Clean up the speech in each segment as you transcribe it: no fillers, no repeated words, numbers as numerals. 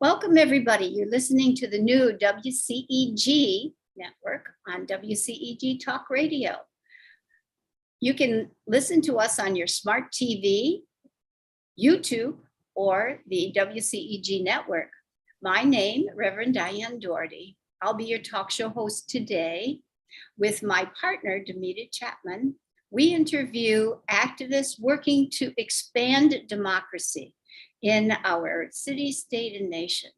Welcome, everybody. You're listening to the new WCEG Network on WCEG Talk Radio. You can listen to us on your smart TV, YouTube, or the WCEG Network. My name, Reverend Diane Dougherty. I'll be your talk show host today with my partner, Demita Chapman. We interview activists working to expand democracy in our city, state, and nation.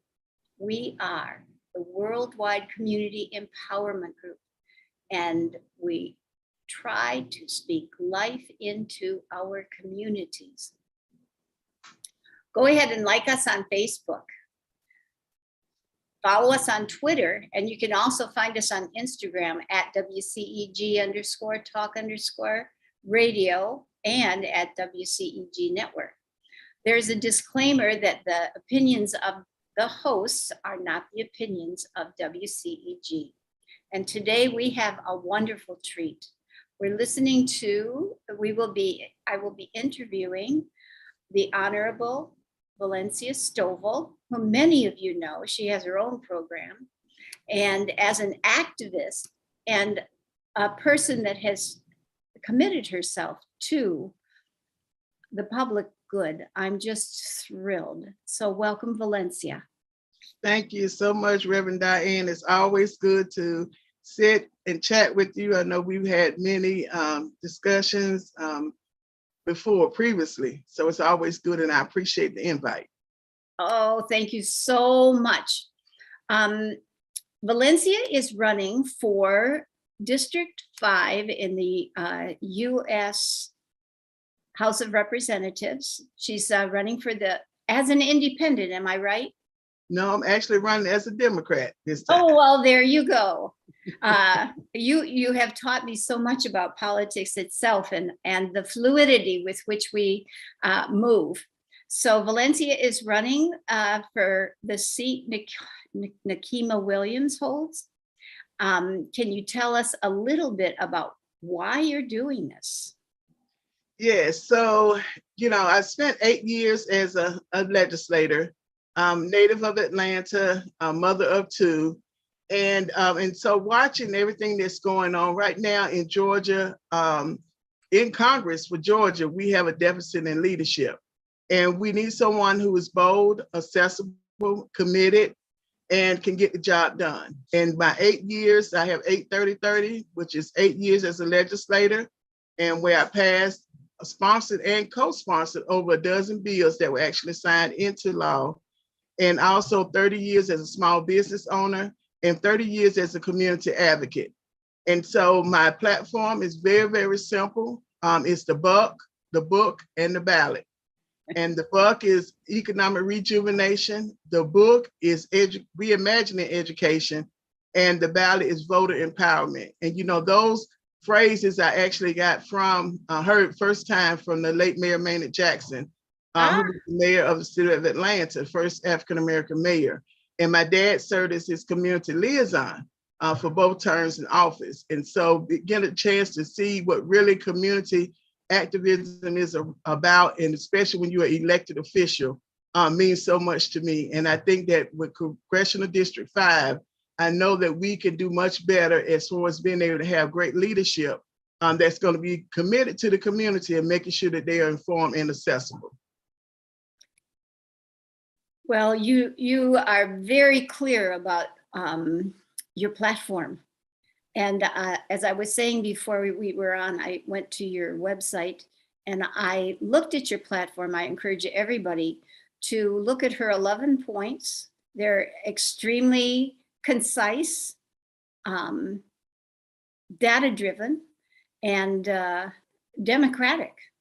We are the Worldwide Community Empowerment Group, and we try to speak life into our communities. Go ahead and like us on Facebook. Follow us on Twitter, and you can also find us on Instagram at WCEG_talk_radio and at WCEG Network. There's a disclaimer that the opinions of the hosts are not the opinions of WCEG. And today we have a wonderful treat. We're listening to, I will be interviewing the Honorable Valencia Stovall, who many of you know. She has her own program. And as an activist and a person that has committed herself to the public good, I'm just thrilled. So welcome, Valencia. Thank you so much, Reverend Diane. It's always good to sit and chat with you. I know we've had many discussions previously, so it's always good, and I appreciate the invite. Oh, thank you so much. Valencia is running for District 5 in the U.S. House of Representatives. She's running as an independent, am I right? No, I'm actually running as a Democrat this time. Oh, well, there you go. You have taught me so much about politics itself and the fluidity with which we move. So Valencia is running for the seat Nakima Williams holds. Can you tell us a little bit about why you're doing this? Yes, so, I spent 8 years as a legislator, native of Atlanta, mother of two. And so watching everything that's going on right now in Georgia, in Congress for Georgia, we have a deficit in leadership. And we need someone who is bold, accessible, committed, and can get the job done. In my 8 years, I have 8/30/30, which is 8 years as a legislator, and where I passed, sponsored and co-sponsored over a dozen bills that were actually signed into law, and also 30 years as a small business owner and 30 years as a community advocate. And so my platform is very, very simple. It's the buck, the book, and the ballot. And the buck is economic rejuvenation. The book is reimagining education, and the ballot is voter empowerment. And those phrases I actually got heard first time from the late Mayor Maynard Jackson, who was the mayor of the city of Atlanta, first African-American mayor. And my dad served as his community liaison for both terms in office. And so get a chance to see what really community activism is about, and especially when you're an elected official, means so much to me. And I think that with Congressional District 5, I know that we can do much better as far as being able to have great leadership that's going to be committed to the community and making sure that they are informed and accessible. Well, you are very clear about your platform. And as I was saying before we were on, I went to your website and I looked at your platform. I encourage everybody to look at her 11 points. They're extremely concise, data-driven, and democratic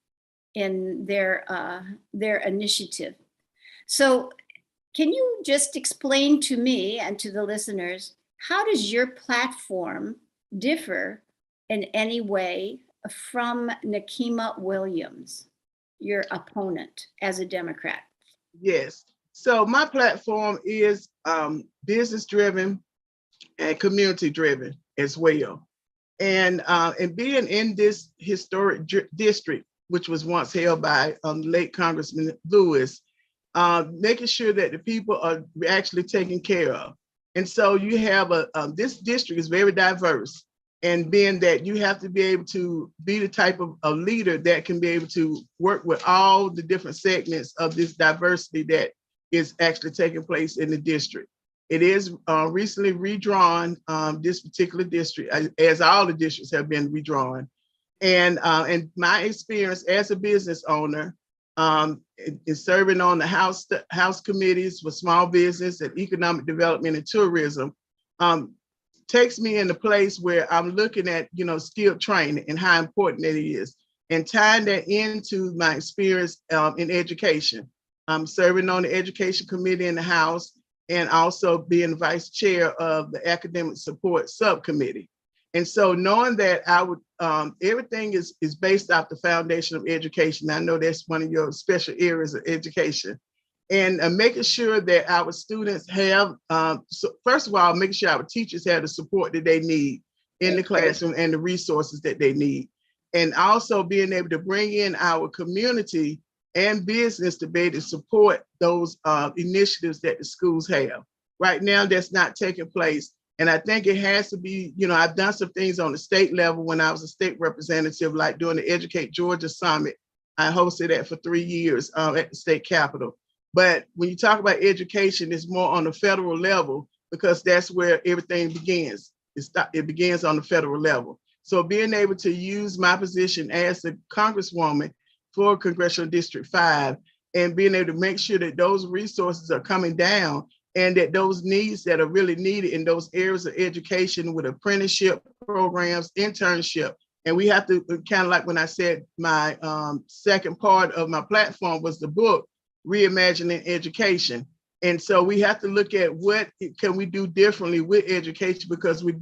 in their initiative. So can you just explain to me and to the listeners, how does your platform differ in any way from Nakima Williams, your opponent as a Democrat? Yes. So my platform is business-driven and community-driven as well. And being in this historic district, which was once held by late Congressman Lewis, making sure that the people are actually taken care of. And so you have this district is very diverse, and being that you have to be able to be the type of leader that can be able to work with all the different segments of this diversity that is actually taking place in the district. It is recently redrawn, this particular district, as all the districts have been redrawn. And my experience as a business owner, is serving on the house committees for small business and economic development and tourism, takes me in a place where I'm looking at, skilled training and how important it is, and tying that into my experience in education. I'm serving on the education committee in the House, and also being vice chair of the academic support subcommittee. And so knowing that I would, everything is based off the foundation of education. I know that's one of your special areas of education. And making sure that our students have, so first of all, making sure our teachers have the support that they need in the classroom and the resources that they need. And also being able to bring in our community and business to be able to support those initiatives that the schools have. Right now, that's not taking place. And I think it has to be, I've done some things on the state level when I was a state representative, like doing the Educate Georgia Summit. I hosted that for 3 years at the state capitol. But when you talk about education, it's more on the federal level, because that's where everything begins. It begins on the federal level. So being able to use my position as a congresswoman for Congressional District 5, and being able to make sure that those resources are coming down, and that those needs that are really needed in those areas of education with apprenticeship programs, internship. And we have to kind of, like when I said, my second part of my platform was the book, Reimagining Education. And so we have to look at what can we do differently with education, because we're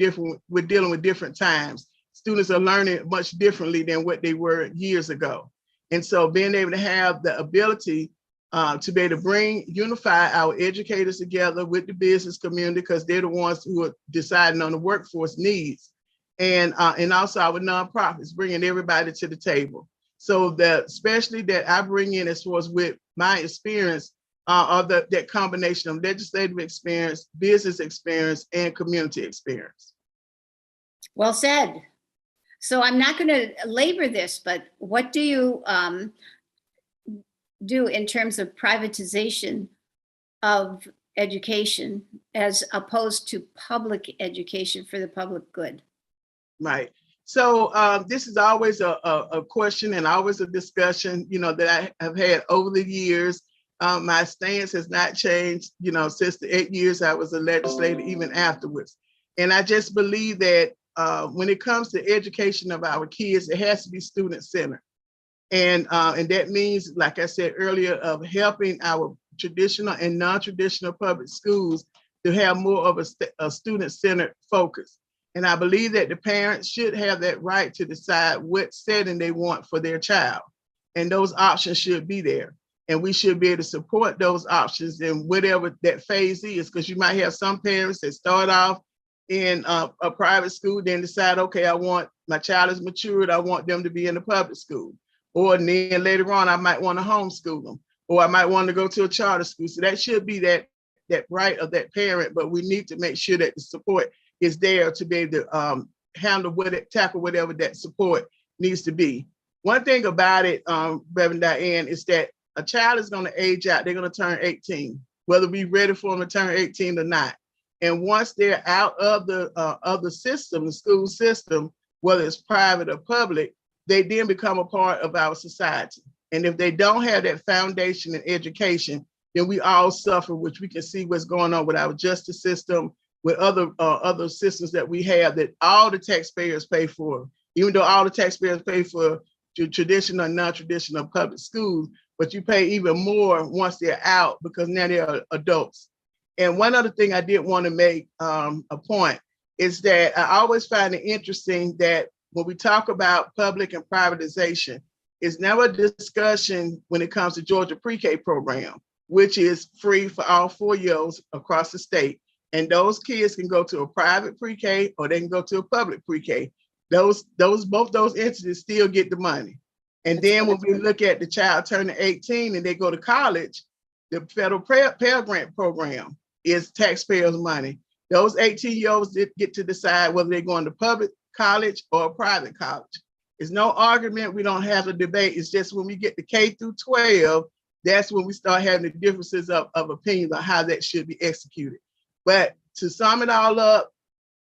dealing with different times. Students are learning much differently than what they were years ago. And so being able to have the ability to be able to unify our educators together with the business community, because they're the ones who are deciding on the workforce needs, and also our nonprofits, bringing everybody to the table. So especially that I bring in, as far as with my experience, of that combination of legislative experience, business experience, and community experience. Well said. So I'm not going to labor this, but what do you do in terms of privatization of education as opposed to public education for the public good? Right. So this is always a question and always a discussion, that I have had over the years. My stance has not changed, since the 8 years I was a legislator, even afterwards. And I just believe that when it comes to education of our kids, it has to be student-centered. And that means, like I said earlier, of helping our traditional and non-traditional public schools to have more of a student-centered focus. And I believe that the parents should have that right to decide what setting they want for their child. And those options should be there. And we should be able to support those options in whatever that phase is, because you might have some parents that start off in a private school, then decide, okay, my child is matured, I want them to be in the public school. Or then later on, I might want to homeschool them, or I might want to go to a charter school. So that should be that right of that parent, but we need to make sure that the support is there to be able to tackle whatever that support needs to be. One thing about it, Reverend Diane, is that a child is going to age out. They're going to turn 18, whether we're ready for them to turn 18 or not. And once they're out of the system, the school system, whether it's private or public, they then become a part of our society. And if they don't have that foundation in education, then we all suffer, which we can see what's going on with our justice system, with other systems that we have that all the taxpayers pay for, even though all the taxpayers pay for traditional and non-traditional public schools, but you pay even more once they're out, because now they're adults. And one other thing I did want to make a point is that I always find it interesting that when we talk about public and privatization, it's never a discussion when it comes to Georgia pre-K program, which is free for all 4-year-olds across the state. And those kids can go to a private pre-K or they can go to a public pre-K. Both those entities still get the money. And then when we look at the child turning 18 and they go to college, the federal Pell Grant program is taxpayers' money. Those 18-year-olds get to decide whether they're going to public college or a private college. It's no argument. We don't have a debate. It's just when we get to K through 12, that's when we start having the differences of opinions on how that should be executed. But to sum it all up,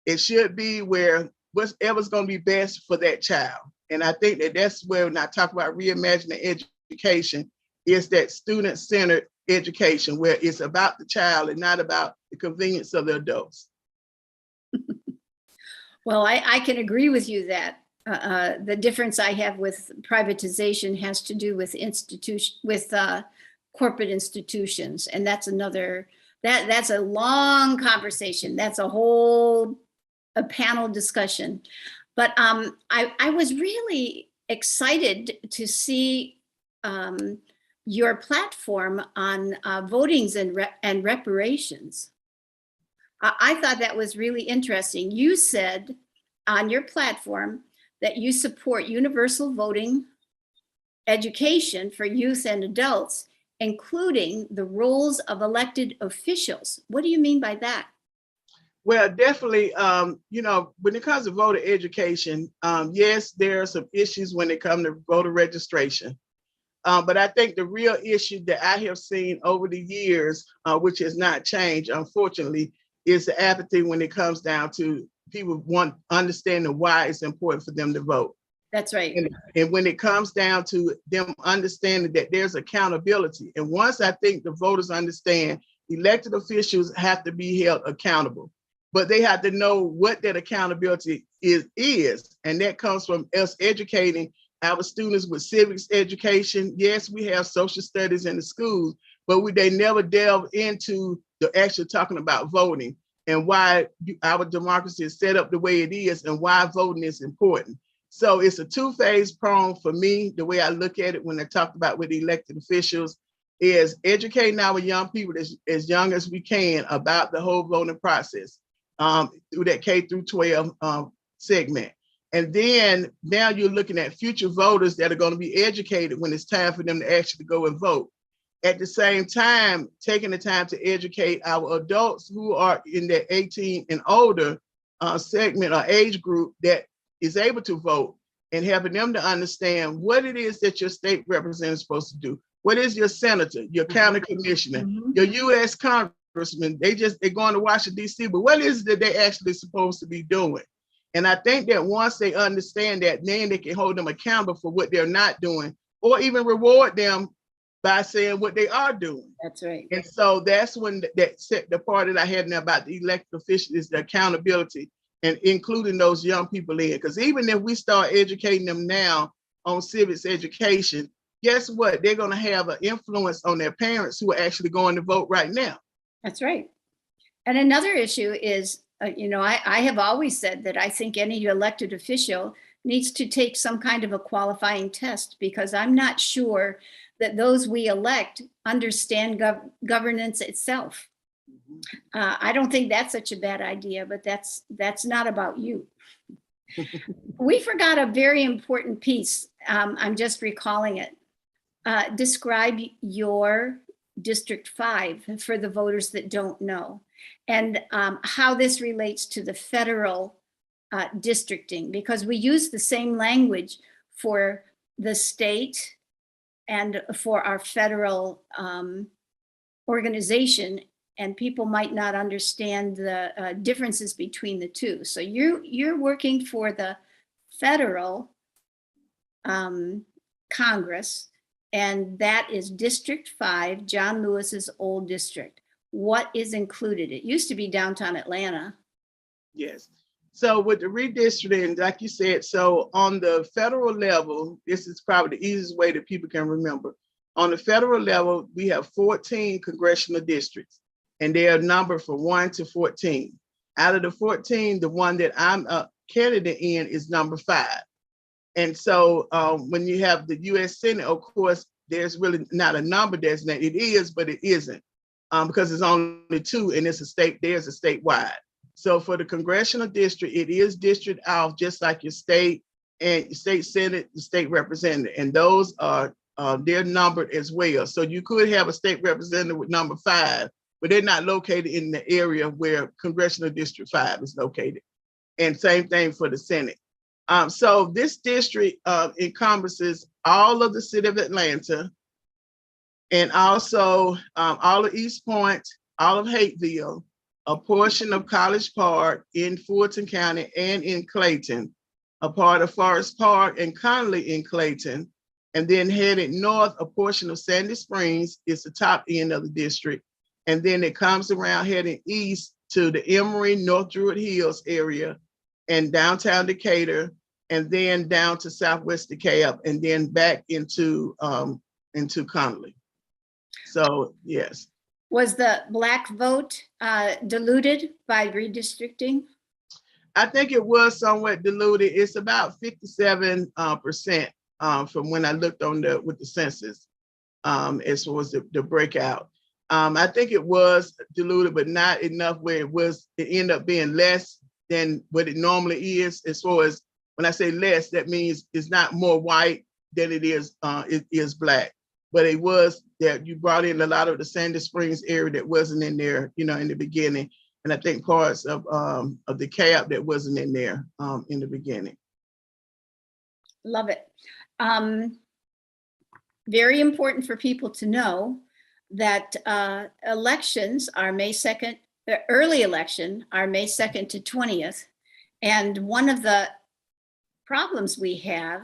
it should be where whatever's going to be best for that child. And I think that that's where, when I talk about reimagining education, is that student-centered education, where it's about the child and not about the convenience of the adults. Well, I can agree with you that the difference I have with privatization has to do with corporate institutions, and that's that's a long conversation. That's a panel discussion. But I was really excited to see your platform on votings and reparations. I thought that was really interesting. You said on your platform that you support universal voting education for youth and adults, including the roles of elected officials. What do you mean by that? Well, definitely, when it comes to voter education, yes, there are some issues when it comes to voter registration. But I think the real issue that I have seen over the years, which has not changed, unfortunately, is the apathy when it comes down to people understanding why it's important for them to vote. That's right. And when it comes down to them understanding that there's accountability, and once I think the voters understand, elected officials have to be held accountable, but they have to know what that accountability is. And that comes from us educating our students with civics education. Yes, we have social studies in the schools, but they never delve into the actual talking about voting and why our democracy is set up the way it is and why voting is important. So it's a two-phase prong for me. The way I look at it when I talk about with elected officials is educating our young people as young as we can about the whole voting process through that K through 12 segment. And then now you're looking at future voters that are going to be educated when it's time for them to actually go and vote. At the same time, taking the time to educate our adults who are in that 18 and older segment or age group that is able to vote, and helping them to understand what it is that your state representative is supposed to do. What is your senator, your county commissioner, your U.S. congressman? They're going to Washington, D.C., but what is it that they actually supposed to be doing? And I think that once they understand that, then they can hold them accountable for what they're not doing, or even reward them by saying what they are doing. That's right. And so that's when the part that I had now about the elected officials is the accountability and including those young people in. Because even if we start educating them now on civics education, guess what? They're going to have an influence on their parents who are actually going to vote right now. That's right. And another issue is, I have always said that I think any elected official needs to take some kind of a qualifying test, because I'm not sure that those we elect understand governance itself. I don't think that's such a bad idea, but that's not about you. We forgot a very important piece. I'm just recalling it. Describe your District 5 for the voters that don't know, and how this relates to the federal districting, because we use the same language for the state and for our federal organization, and people might not understand the differences between the two. So you're working for the federal Congress, and that is District 5, John Lewis's old district. What is included? It used to be downtown Atlanta. Yes. So with the redistricting, like you said, so on the federal level, this is probably the easiest way that people can remember. On the federal level, we have 14 congressional districts, and they are numbered from 1 to 14. Out of the 14, the one that I'm a candidate in is number 5. And so when you have the U.S. Senate, of course, there's really not a number designated. It is, but it isn't, because it's only 2, and it's there's a statewide. So for the congressional district, it is district out, just like your state and your state senate, the state representative, and those are they're numbered as well. So you could have a state representative with number 5, but they're not located in the area where Congressional District 5 is located. And same thing for the Senate. So this district encompasses all of the city of Atlanta, and also all of East Point, all of Hateville, a portion of College Park in Fulton County and in Clayton, a part of Forest Park and Conley in Clayton, and then headed north, a portion of Sandy Springs is the top end of the district. And then it comes around heading east to the Emory, North Druid Hills area and downtown Decatur, and then down to Southwest Dekalb, and then back into Conley. So, yes. Was the Black vote diluted by redistricting? I think it was somewhat diluted. It's about 57% from when I looked on with the census as far as the breakout. I think it was diluted, but not enough where it ended up being less than what it normally is. As far as when I say less, that means it's not more white than it is Black. But it was that you brought in a lot of the Sandy Springs area that wasn't in there, in the beginning. And I think parts of the CAB that wasn't in there in the beginning. Love it. Very important for people to know that elections are May 2nd, the early election are May 2nd to 20th. And one of the problems we have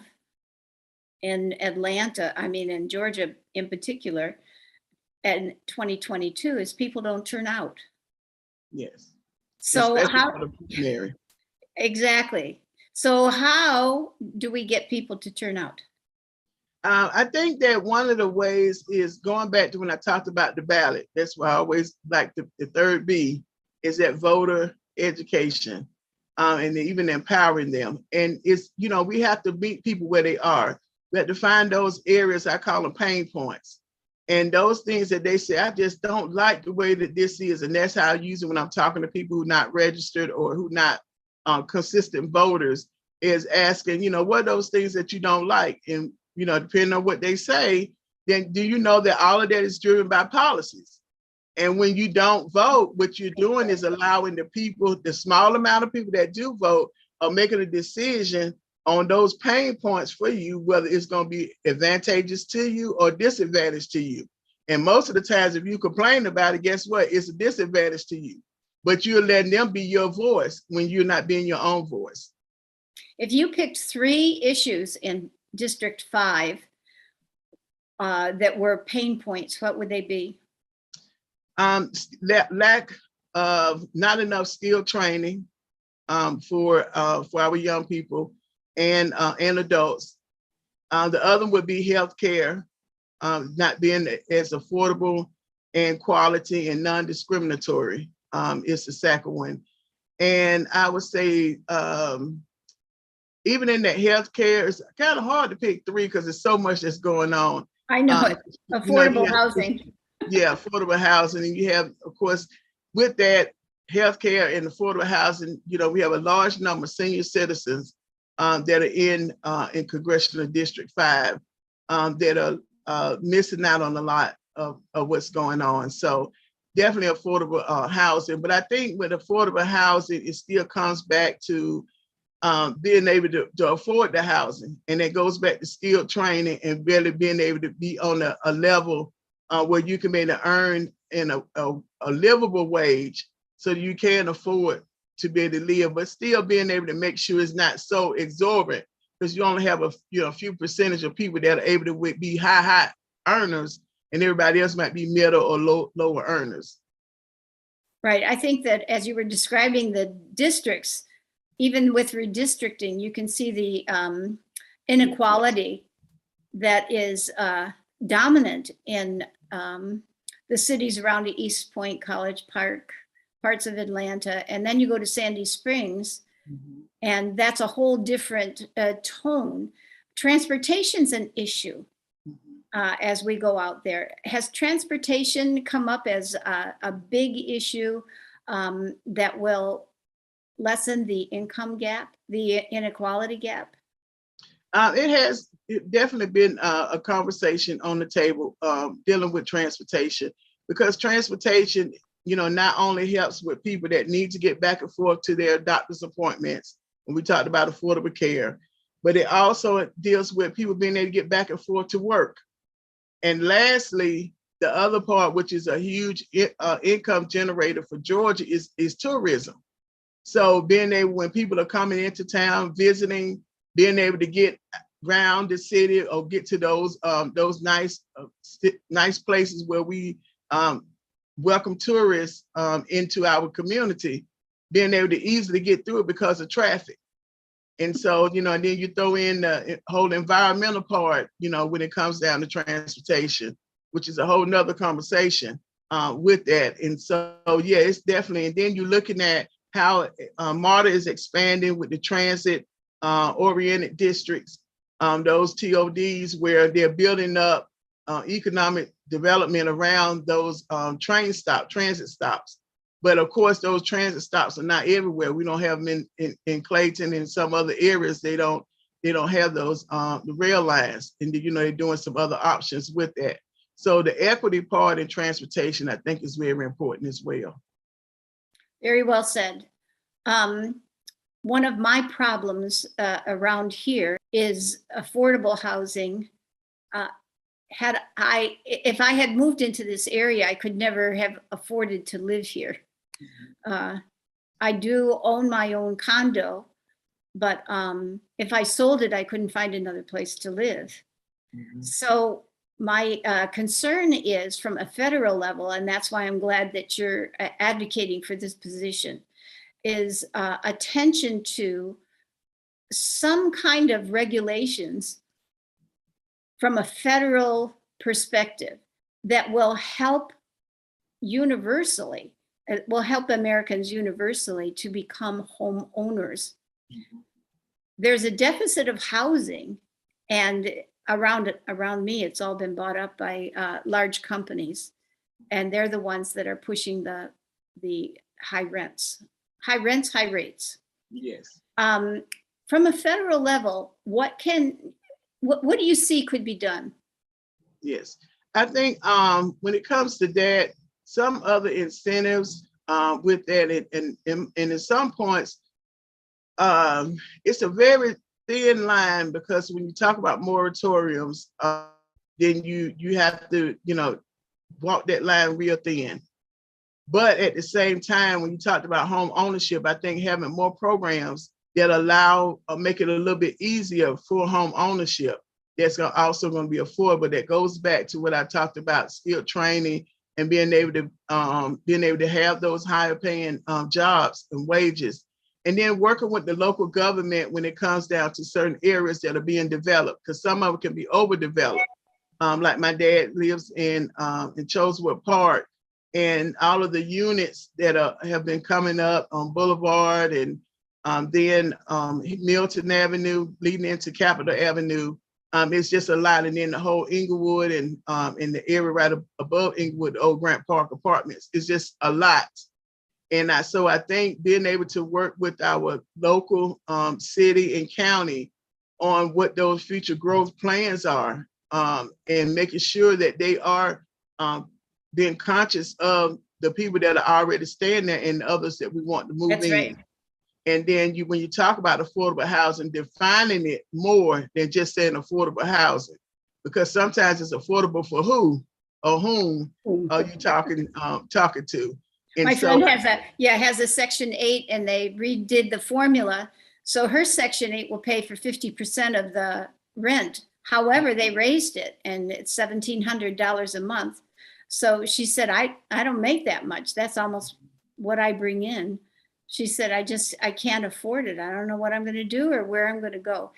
in Atlanta, in Georgia in particular, in 2022 is people don't turn out. Yes. So how? Exactly. So how do we get people to turn out? I think that one of the ways is going back to when I talked about the ballot. That's why I always like the third B is that voter education and even empowering them. And it's, we have to meet people where they are. We have to find those areas, I call them pain points. And those things that they say, I just don't like the way that this is. And that's how I use it when I'm talking to people who are not registered or who not consistent voters, is asking, what are those things that you don't like? And, depending on what they say, then do you know that all of that is driven by policies? And when you don't vote, what you're doing is allowing the small amount of people that do vote are making a decision on those pain points for you, whether it's going to be advantageous to you or disadvantage to you. And most of the times, if you complain about it, guess what? It's a disadvantage to you. But you're letting them be your voice when you're not being your own voice. If you picked 3 issues in District 5 that were pain points, what would they be? Lack of not enough skill training for our young people and adults. The other would be healthcare not being as affordable and quality and non-discriminatory is the second one. And I would say even in that healthcare, it's kind of hard to pick 3 because there's so much that's going on. I know it. Affordable housing. Yeah, affordable housing. And you have, of course, with that healthcare and affordable housing, we have a large number of senior citizens that are in Congressional District 5 that are missing out on a lot of what's going on. So definitely affordable housing. But I think with affordable housing, it still comes back to being able to afford the housing. And it goes back to skilled training and really being able to be on a level where you can maybe earn in a livable wage so that you can afford to be able to live, but still being able to make sure it's not so exorbitant, because you only have a few percentage of people that are able to be high earners, and everybody else might be middle or lower earners. Right. I think that as you were describing the districts, even with redistricting, you can see the inequality that is dominant in the cities around the East Point, College Park, parts of Atlanta, and then you go to Sandy Springs, and that's a whole different tone. Transportation's an issue as we go out there. Has transportation come up as a big issue that will lessen the income gap, the inequality gap? It has it definitely been a conversation on the table dealing with transportation, because transportation, not only helps with people that need to get back and forth to their doctor's appointments, when we talked about affordable care, but it also deals with people being able to get back and forth to work. And lastly, the other part, which is a huge income generator for Georgia, is tourism. So being able, when people are coming into town, visiting, being able to get around the city or get to those nice places where we welcome tourists into our community, being able to easily get through it because of traffic. And so, and then you throw in the whole environmental part, when it comes down to transportation, which is a whole nother conversation with that. And so, yeah, it's definitely, and then you're looking at how MARTA is expanding with the transit oriented districts, those TODs where they're building up economic development around those transit stops. But of course, those transit stops are not everywhere. We don't have them in Clayton and some other areas. They don't have those the rail lines, and they're doing some other options with that. So the equity part in transportation, I think, is very important as well. Very well said. One of my problems around here is affordable housing. If I had moved into this area, I could never have afforded to live here. I do own my own condo, but if I sold it, I couldn't find another place to live. Mm-hmm. So my concern is from a federal level, and that's why I'm glad that you're advocating for this position, is attention to some kind of regulations from a federal perspective that will help universally. It will help Americans universally to become homeowners. Mm-hmm. There's a deficit of housing, and around me, it's all been bought up by large companies, and they're the ones that are pushing the high rates. Yes. From a federal level, what do you see could be done? Yes, I think when it comes to that, some other incentives with that, and at some points, it's a very thin line, because when you talk about moratoriums, then you have to walk that line real thin. But at the same time, when you talked about home ownership, I think having more programs that allow or make it a little bit easier for home ownership, that's also going to be affordable. That goes back to what I talked about, skilled training and being able to have those higher paying jobs and wages. And then working with the local government when it comes down to certain areas that are being developed, because some of them can be overdeveloped. Like my dad lives in Chosewood Park, and all of the units that have been coming up on Boulevard and then Milton Avenue leading into Capitol Avenue. It's just a lot. And then the whole Inglewood and in the area right above Inglewood, the old Grant Park Apartments, it's just a lot. And so I think being able to work with our local city and county on what those future growth plans are, and making sure that they are being conscious of the people that are already staying there and others that we want to move in. Right. And then when you talk about affordable housing, defining it more than just saying affordable housing, because sometimes it's affordable for who or whom are you talking to? And my friend has a Section 8, and they redid the formula. So her Section 8 will pay for 50% of the rent. However, they raised it, and it's $1,700 a month. So she said, I don't make that much. That's almost what I bring in. She said, I can't afford it. I don't know what I'm going to do or where I'm going to go.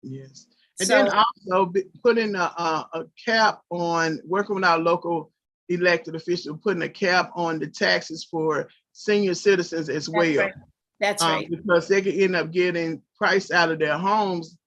Yes. And then also putting a cap on, working with our local elected officials, putting a cap on the taxes for senior citizens as well. Right. That's right. Because they could end up getting priced out of their homes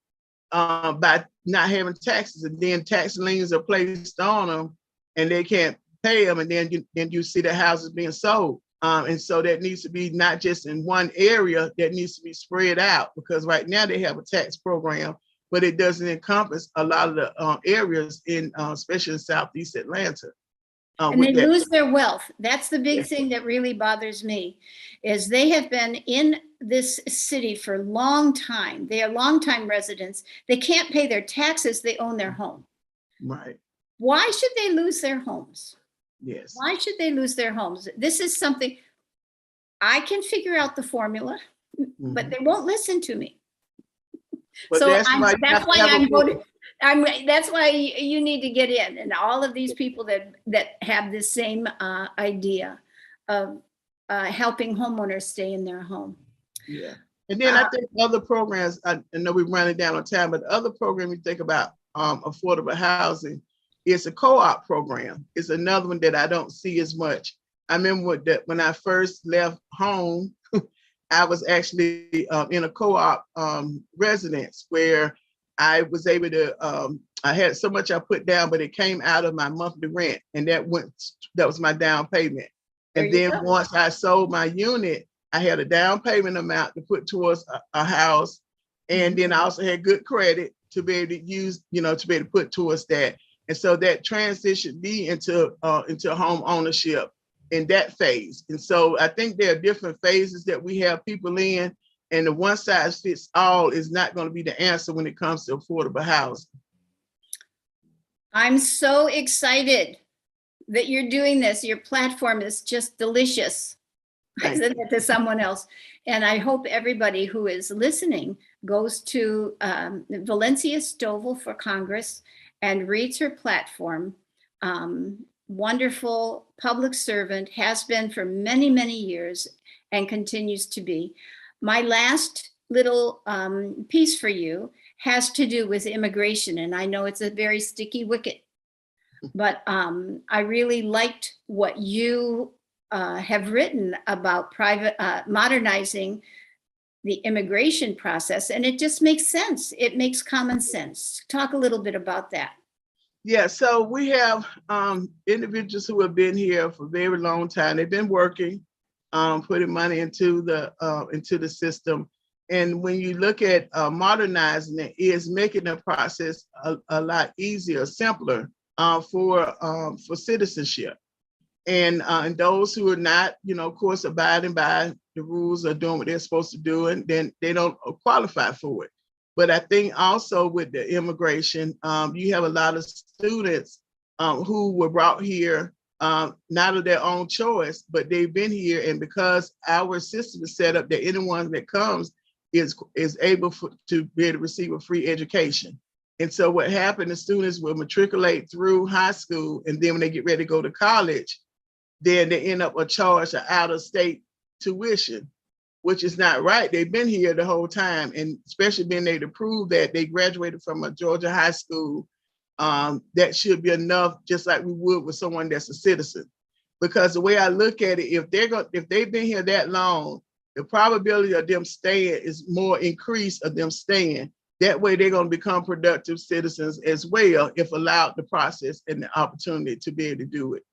by not having taxes, and then tax liens are placed on them and they can't pay them, and then you see the houses being sold. And so that needs to be not just in one area, that needs to be spread out, because right now they have a tax program but it doesn't encompass a lot of the areas in, especially in Southeast Atlanta. And they with that. lose their wealth. That's the big Yes. thing that really bothers me, is they have been in this city for a long time. They are longtime residents. They can't pay their taxes. They own their home. Right. Why should they lose their homes? Yes. Why should they lose their homes? This is something I can figure out the formula, but they won't listen to me. But So that's why that's why you need to get in, and all of these people that have the same idea of helping homeowners stay in their home. Yeah. And then I think other programs, I know we're running down on time, but the other program you think about affordable housing is a co-op program. It's another one that I don't see as much. I remember when I first left home, I was actually in a co-op residence where I was able to, I had so much I put down, but it came out of my monthly rent, and that was my down payment. And then once I sold my unit, I had a down payment amount to put towards a house. And then I also had good credit to be able to use, to be able to put towards that. And so that transitioned me into home ownership in that phase. And so I think there are different phases that we have people in, and the one size fits all is not going to be the answer when it comes to affordable housing. I'm so excited that you're doing this. Your platform is just delicious. I said that to someone else. And I hope everybody who is listening goes to Valencia Stovall for Congress and reads her platform. Wonderful public servant, has been for many, many years and continues to be. My last little piece for you has to do with immigration. And I know it's a very sticky wicket, but I really liked what you have written about modernizing the immigration process. And it just makes sense. It makes common sense. Talk a little bit about that. Yeah, so we have individuals who have been here for a very long time. They've been working, putting money into the system. And when you look at modernizing it, is making the process a lot easier, simpler for citizenship. And those who are not, of course, abiding by the rules or doing what they're supposed to do, and then they don't qualify for it. But I think also with the immigration, you have a lot of students who were brought here not of their own choice, but they've been here. And because our system is set up that anyone that comes is able to be able to receive a free education. And so what happened, the students will matriculate through high school, and then when they get ready to go to college, then they end up charged an out-of-state tuition, which is not right. They've been here the whole time, and especially being able to prove that they graduated from a Georgia high school, that should be enough, just like we would with someone that's a citizen. Because the way I look at it, if they've been here that long, the probability of them staying is more increased of them staying. That way they're going to become productive citizens as well, if allowed the process and the opportunity to be able to do it.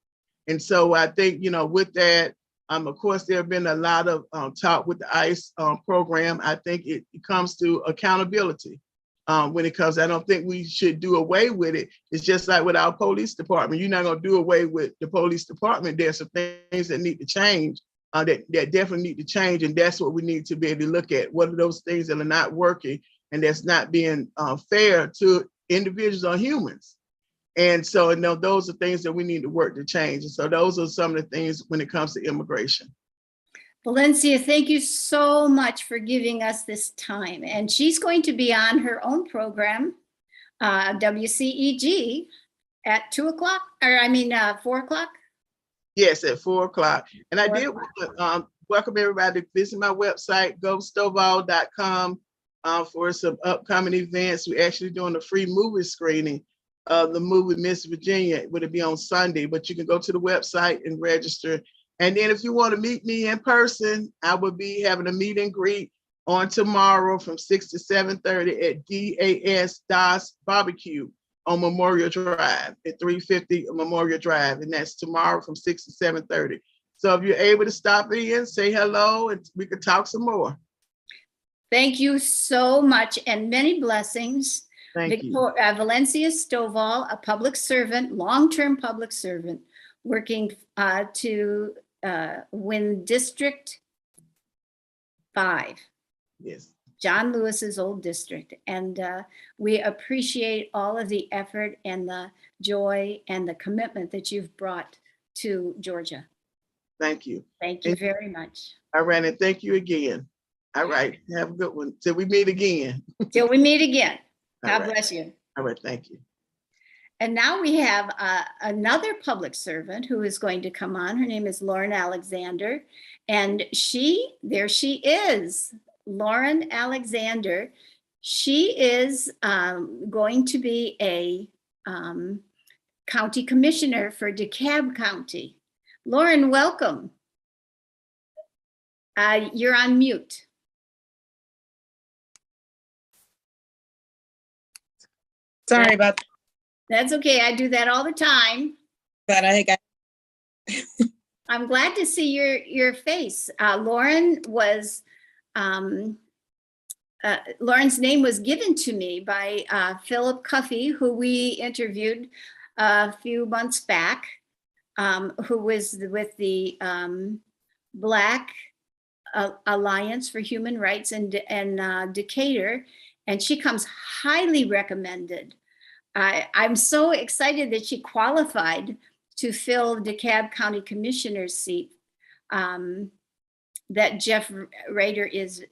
And so I think, with that, of course, there have been a lot of talk with the ICE program. I think it comes to accountability when it comes. I don't think we should do away with it. It's just like with our police department. You're not going to do away with the police department. There's some things that need to change, that definitely need to change. And that's what we need to be able to look at. What are those things that are not working and that's not being fair to individuals or humans? And so, those are things that we need to work to change. And so those are some of the things when it comes to immigration. Valencia, thank you so much for giving us this time. And she's going to be on her own program, WCEG, at 4 o'clock. Yes, at 4 o'clock. And I did want to welcome everybody to visit my website, govstovall.com, for some upcoming events. We're actually doing a free movie screening of the movie Miss Virginia. It would be on Sunday, but you can go to the website and register. And then if you want to meet me in person, I will be having a meet and greet on tomorrow from 6 to 7:30 at DAS Barbecue on Memorial Drive at 350 Memorial Drive. And that's tomorrow from 6 to 7:30. So if you're able to stop in, say hello, and we can talk some more. Thank you so much and many blessings. Thank you. Valencia Stovall, a public servant, long-term public servant, working to win District 5. Yes. John Lewis's old district. And we appreciate all of the effort and the joy and the commitment that you've brought to Georgia. Thank you. Thank you very much. All right, and thank you again. All right, have a good one. Till we meet again. Till we meet again. God All right. bless you. All right, thank you. And now we have another public servant who is going to come on. Her name is Lauren Alexander. And there she is, Lauren Alexander. She is going to be a county commissioner for Dekalb County. Lauren, welcome. You're on mute. Sorry about that. That's okay. I do that all the time. But I think I'm glad to see your face. Lauren was, Lauren's name was given to me by Philip Cuffey, who we interviewed a few months back, who was with the Black Alliance for Human Rights in Decatur, and she comes highly recommended. I'm so excited that she qualified to fill Dekalb County Commissioner's seat that Jeff Rader is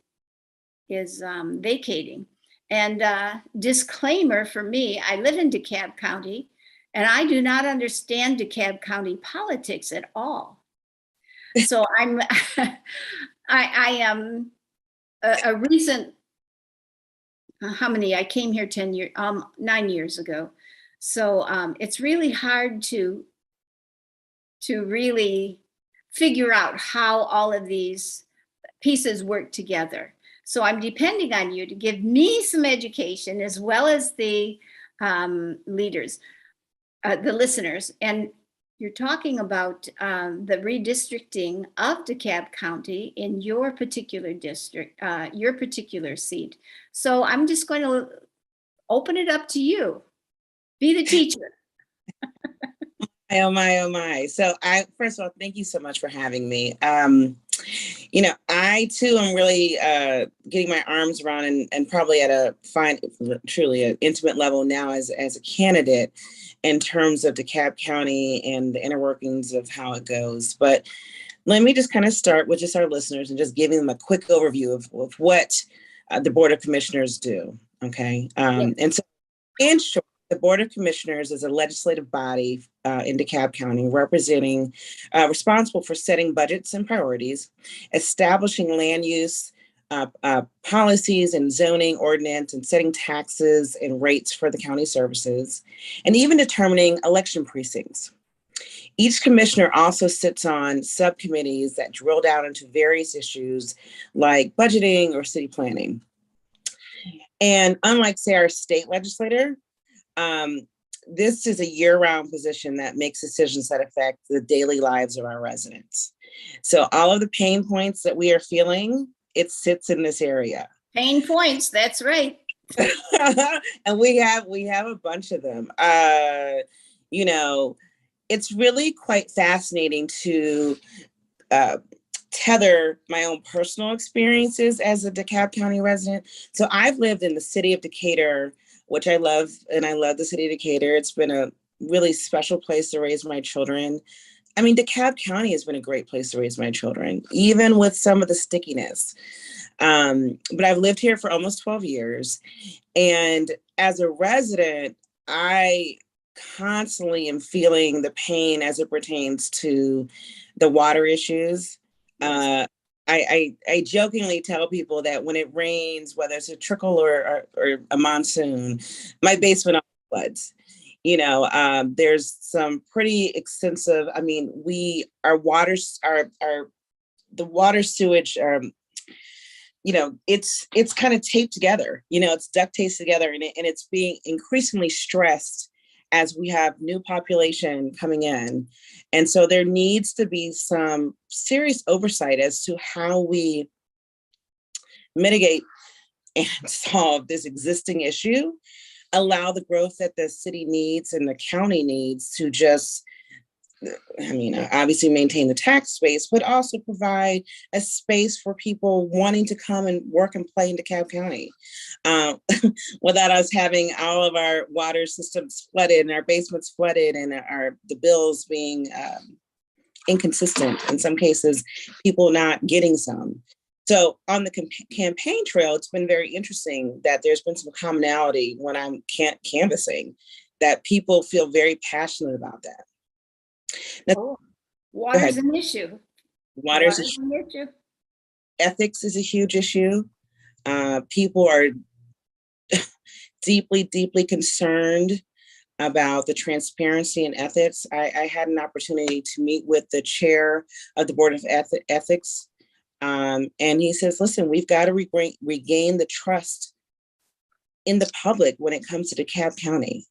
vacating. And disclaimer for me, I live in Dekalb County and I do not understand Dekalb County politics at all. So I am a recent, I came here 9 years ago. So it's really hard to really figure out how all of these pieces work together. So I'm depending on you to give me some education as well as the leaders, the listeners. And you're talking about the redistricting of DeKalb County in your particular district, your particular seat. So I'm just going to open it up to you. Be the teacher. Oh my, oh my. So first of all, thank you so much for having me. I too am really getting my arms around and probably at a truly an intimate level now as a candidate in terms of DeKalb County and the inner workings of how it goes. But let me just kind of start with just our listeners and just giving them a quick overview of what the Board of Commissioners do. Okay. Yes. And so in short, the Board of Commissioners is a legislative body in DeKalb County representing, responsible for setting budgets and priorities, establishing land use policies and zoning ordinance, and setting taxes and rates for the county services, and even determining election precincts. Each commissioner also sits on subcommittees that drill down into various issues like budgeting or city planning. And unlike, say, our state legislator, this is a year-round position that makes decisions that affect the daily lives of our residents. So all of the pain points that we are feeling, it sits in this area. Pain points, that's right. And we have a bunch of them. It's really quite fascinating to tether my own personal experiences as a DeKalb County resident. So I've lived in the city of Decatur, which I love, and I love the city of Decatur. It's been a really special place to raise my children. I mean, DeKalb County has been a great place to raise my children, even with some of the stickiness. But I've lived here for almost 12 years. And as a resident, I constantly am feeling the pain as it pertains to the water issues. I jokingly tell people that when it rains, whether it's a trickle or a monsoon, my basement floods. There's some pretty extensive, the water sewage, it's kind of taped together, it's duct taped together, and it's being increasingly stressed as we have new population coming in. And so there needs to be some serious oversight as to how we mitigate and solve this existing issue, allow the growth that the city needs and the county needs to just, I mean, obviously maintain the tax space, but also provide a space for people wanting to come and work and play in DeKalb County, without us having all of our water systems flooded and our basements flooded and the bills being inconsistent. In some cases, people not getting some. So on the campaign trail, it's been very interesting that there's been some commonality when I'm canvassing, that people feel very passionate about that. Now, water's an issue. Water's an issue. Ethics is a huge issue. People are deeply, deeply concerned about the transparency and ethics. I had an opportunity to meet with the chair of the Board of Ethics. And he says, listen, we've got to regain the trust in the public when it comes to DeKalb County.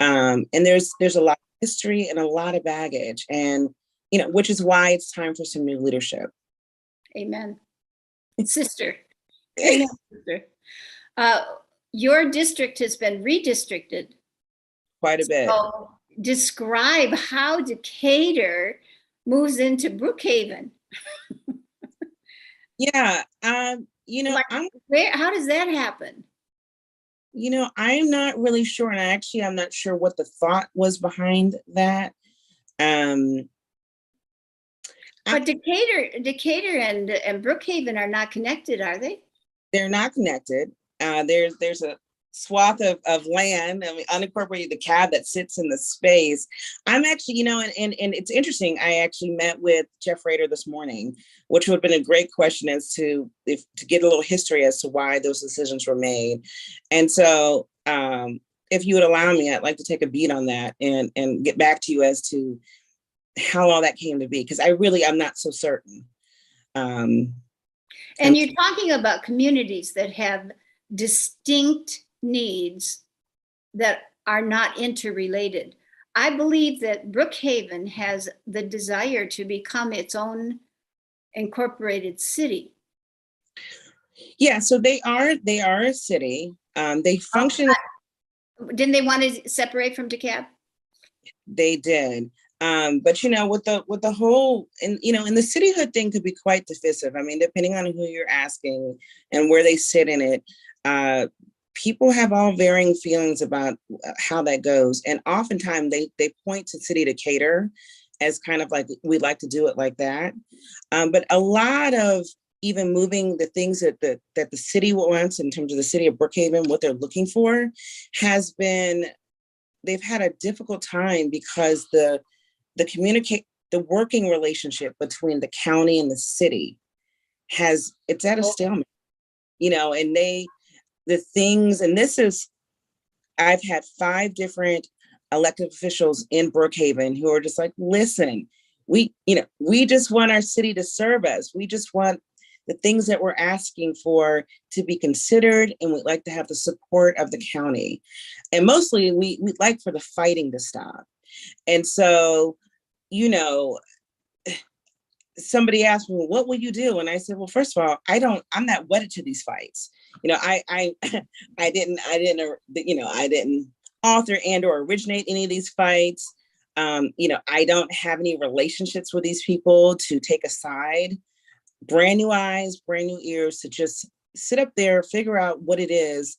And there's a lot of history and a lot of baggage, and which is why it's time for some new leadership. Amen. Sister. Amen, sister. Your district has been redistricted quite a bit. So describe how Decatur moves into Brookhaven. Yeah, how does that happen? I'm not really sure, and I'm not sure what the thought was behind that. But Decatur and Brookhaven are not connected, are they? They're not connected. There's a swath of land, unincorporated DeKalb that sits in the space. I'm actually, and it's interesting. I actually met with Jeff Rader this morning, which would have been a great question as to get a little history as to why those decisions were made. And so, if you would allow me, I'd like to take a beat on that and get back to you as to how all that came to be, because I'm not so certain. And you're talking about communities that have distinct needs that are not interrelated. I believe that Brookhaven has the desire to become its own incorporated city. Yeah, so they are a city. They function. Didn't they want to separate from DeKalb? They did. But with the whole, and the cityhood thing could be quite divisive. I mean, depending on who you're asking and where they sit in it, people have all varying feelings about how that goes. And oftentimes they point to City Decatur as kind of like, we'd like to do it like that. But a lot of even moving the things that the city wants in terms of the city of Brookhaven, what they're looking for, has been, they've had a difficult time because the working relationship between the county and the city it's at a stalemate, and I've had 5 different elected officials in Brookhaven who are just like, listen, we just want our city to serve us. We just want the things that we're asking for to be considered, and we'd like to have the support of the county. And mostly we'd like for the fighting to stop. And so, somebody asked me, well, what will you do? And I said, well, first of all, I'm not wedded to these fights. I didn't author and or originate any of these fights. I don't have any relationships with these people to take a side. Brand new eyes, brand new ears to just sit up there, figure out what it is,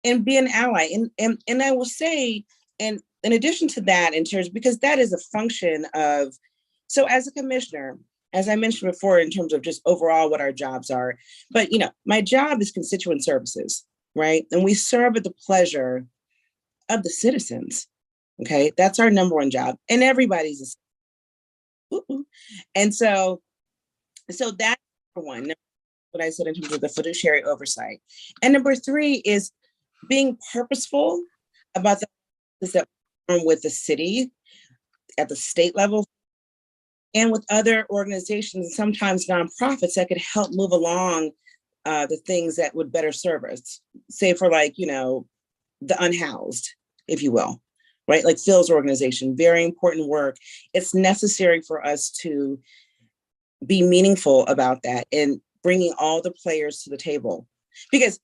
and be an ally. And I will say, and in addition to that, because that is a function of, so as a commissioner, as I mentioned before, in terms of just overall what our jobs are, but my job is constituent services, right? And we serve at the pleasure of the citizens. Okay, that's our number one job, and everybody's and so that's number one, what I said in terms of the fiduciary oversight. And number 3 is being purposeful about the that with the city at the state level and with other organizations, sometimes nonprofits, that could help move along the things that would better serve us. Say for the unhoused, if you will, right? Like Phil's organization, very important work. It's necessary for us to be meaningful about that and bringing all the players to the table. Because,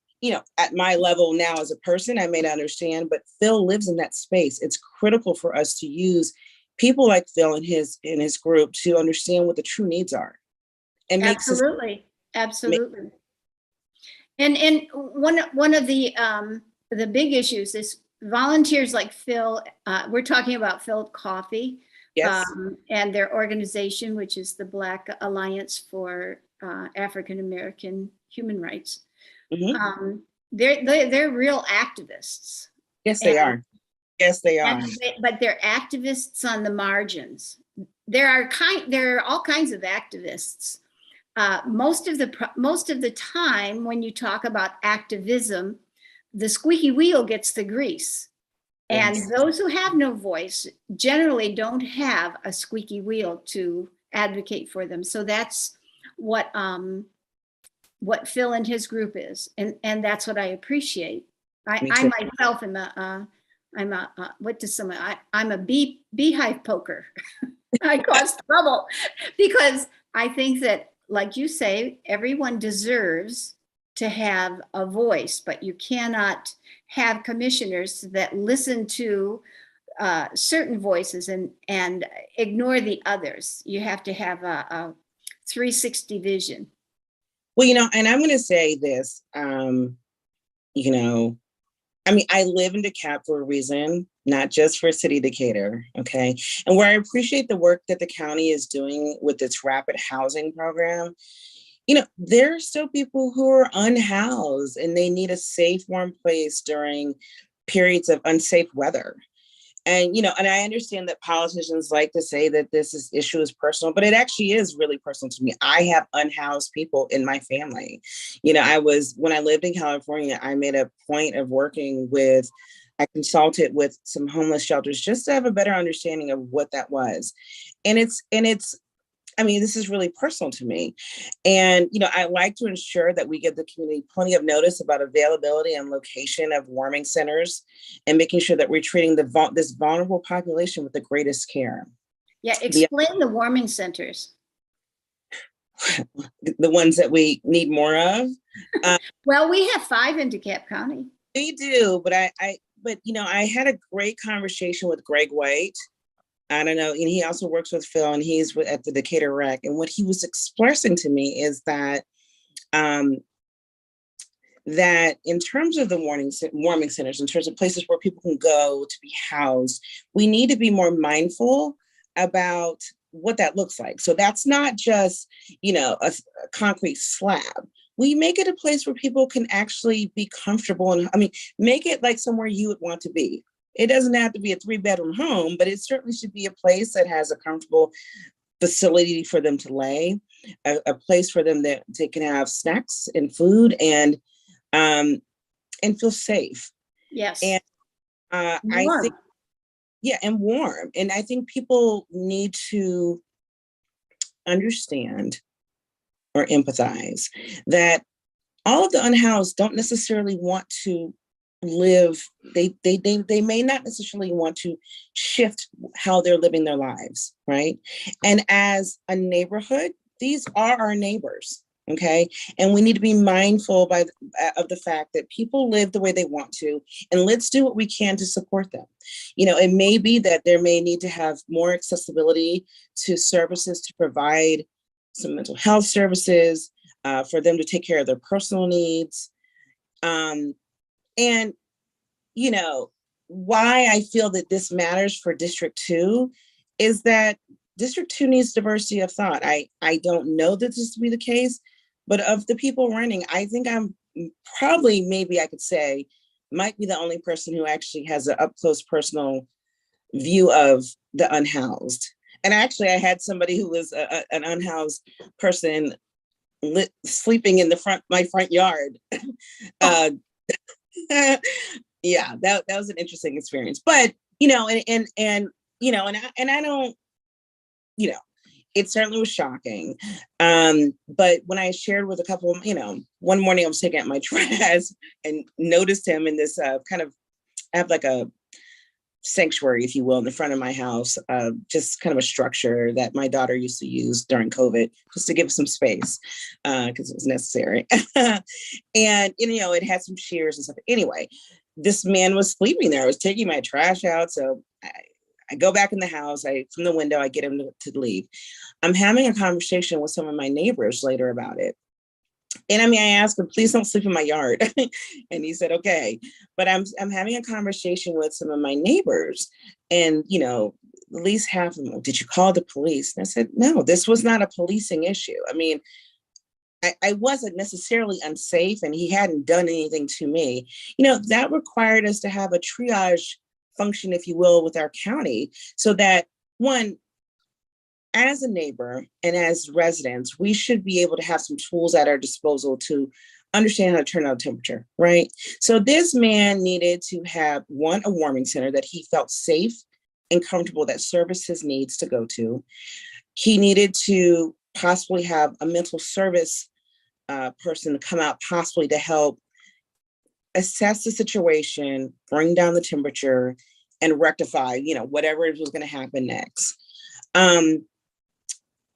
at my level now as a person, I may not understand, but Phil lives in that space. It's critical for us to use people like Phil and his group to understand what the true needs are. And Absolutely. Absolutely. And one of the big issues is volunteers like Phil. We're talking about Phil Coffey, yes, and their organization, which is the Black Alliance for African American Human Rights. mm-hmm. They're real activists. Yes, they are. Yes, they are. But they're activists on the margins. There are all kinds of activists. Most of the time, when you talk about activism, the squeaky wheel gets the grease. And Yes. those who have no voice generally don't have a squeaky wheel to advocate for them. So that's what Phil and his group is, and that's what I appreciate. I myself am I'm a beehive poker. I cause trouble because I think that, like you say, everyone deserves to have a voice, but you cannot have commissioners that listen to certain voices and ignore the others. You have to have a 360 vision. Well, and I'm going to say this, I live in Dekalb for a reason, not just for City Decatur, okay? And where I appreciate the work that the county is doing with its rapid housing program, there are still people who are unhoused and they need a safe, warm place during periods of unsafe weather. And, and I understand that politicians like to say that this issue is personal, but it actually is really personal to me. I have unhoused people in my family. When I lived in California, I made a point of I consulted with some homeless shelters just to have a better understanding of what that was. And this is really personal to me. And, I like to ensure that we give the community plenty of notice about availability and location of warming centers and making sure that we're treating this vulnerable population with the greatest care. Yeah, explain the warming centers. The ones that we need more of. Well, we have 5 in DeKalb County. We do, but I had a great conversation with Greg White. I don't know. And he also works with Phil, and he's at the Decatur Rec. And what he was expressing to me is that that in terms of the warming centers, in terms of places where people can go to be housed, we need to be more mindful about what that looks like. So that's not just, a concrete slab. We make it a place where people can actually be comfortable, and make it like somewhere you would want to be. It doesn't have to be a 3-bedroom home, but it certainly should be a place that has a comfortable facility for them to lay, a place for them that they can have snacks and food and feel safe. Yes. And I think, and warm. And I think people need to understand or empathize that all of the unhoused don't necessarily want to live. They may not necessarily want to shift how they're living their lives, right? And as a neighborhood, these are our neighbors, okay? And we need to be mindful of the fact that people live the way they want to, and let's do what we can to support them. It may be that there may need to have more accessibility to services to provide some mental health services for them to take care of their personal needs. And, why I feel that this matters for District 2 is that District 2 needs diversity of thought. I don't know that this to be the case, but of the people running, I think I'm probably, maybe I could say, might be the only person who actually has an up-close personal view of the unhoused. And actually, I had somebody who was an unhoused person sleeping in my front yard. Yeah, that was an interesting experience. But I don't, it certainly was shocking. But when I shared with a couple, one morning I was taking out my trash and noticed him in this I have like a sanctuary, if you will, in the front of my house, just kind of a structure that my daughter used to use during COVID, just to give some space, because it was necessary. And, it had some shears and stuff. Anyway, this man was sleeping there. I was taking my trash out. So I go back in the house, from the window, I get him to leave. I'm having a conversation with some of my neighbors later about it. And I asked him, please don't sleep in my yard. And he said, okay. But I'm having a conversation with some of my neighbors, and, at least half of them, did you call the police? And I said, no, this was not a policing issue. I wasn't necessarily unsafe, and he hadn't done anything to me. That required us to have a triage function, if you will, with our county, so that, one, as a neighbor and as residents, we should be able to have some tools at our disposal to understand how to turn out a temperature, right? So this man needed to have, one, a warming center that he felt safe and comfortable that serviced his needs to go to. He needed to possibly have a mental service person to come out, possibly to help assess the situation, bring down the temperature, and rectify, whatever was going to happen next.